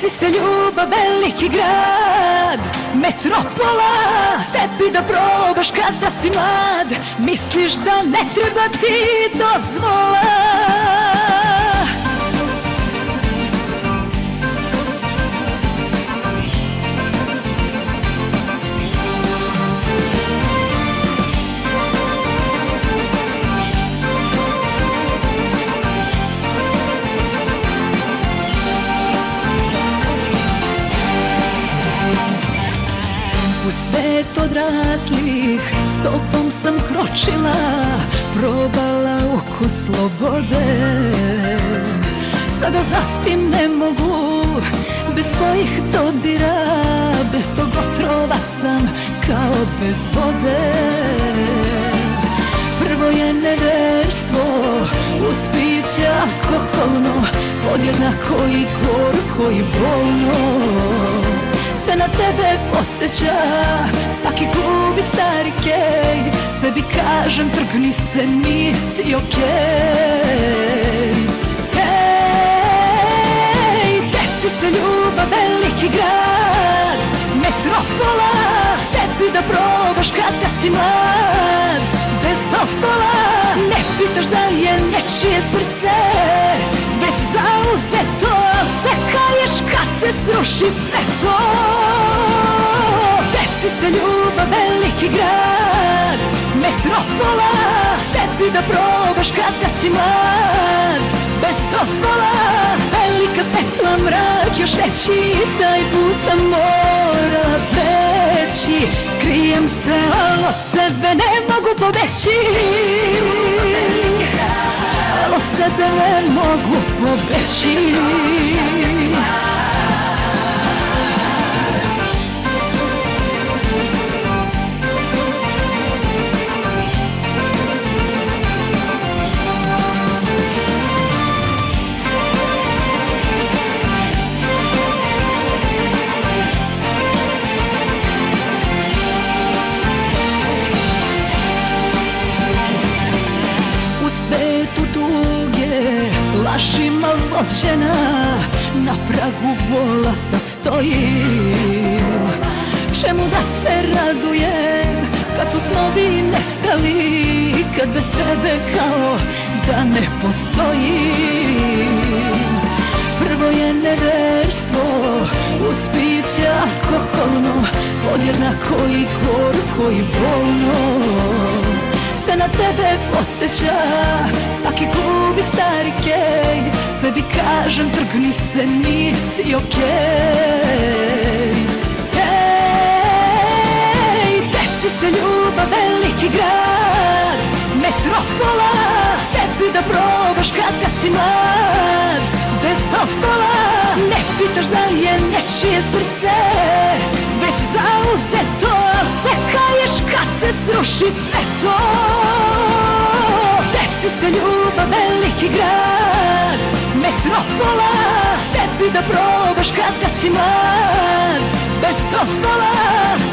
Desi se ljubav, veliki grad, metropola. Sve bi da probaš kada si mlad, misliš da ne treba ti dozvola. U svet odraslih s tobom sam kročila, probala ukus slobode. Sada zaspim ne mogu, bez tvojih dodira, bez tog otrova sam kao bez vode. Prvo je neverstvo, uz piće alkoholno, podjednako i gorko i bolno. Sve na tebe podsjeća, svaki klub i stari kej, sebi kažem trgni se, nisi okej. Hej, desi se ljubav, veliki grad, metropola. Sve bi da probaš kada si mlad, bez dozvola. Ne pitaš da je nečije srce već zauzeto, se kaješ kad se sruši sve to. Desi se ljubav, veliki grad, metropola. Sve bi da probaš kada si mlad, bez dozvola. Velika svetla, mrak, još veći, taj put sam mora preći. Krijem se, al od sebe ne mogu pobeći, od sebe ne mogu pobeći. Lažima vođena, na pragu bola sad stojim. Čemu da se radujem, kad su snovi nestali, kad bez tebe kao da ne postojim. Prvo je neverstvo, uz piće alkoholno, podjednako i gorko i bolno. Sve na tebe podsjeća, svaki klub i stari kej, sebi kažem trgni se, nisi okej. Hej, desi se ljubav, veliki grad, metropola. Sve bi da probaš kada si mlad, bez dozvola. Ne pitaš da je nečije srce već zauzeto, se kaješ kad se sruši sve to. Desi se ljubav, veliki grad, metropola. Sve bi da probaš kada si mlad, bez dozvola.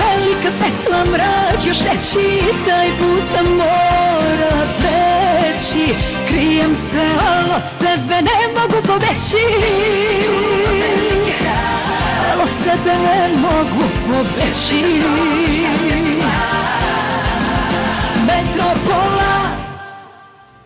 Velika svetla, mrak, još veći, taj put sam mora preći. Krijem se, al od sebe ne mogu pobeći, od sebe ne mogu pobeći.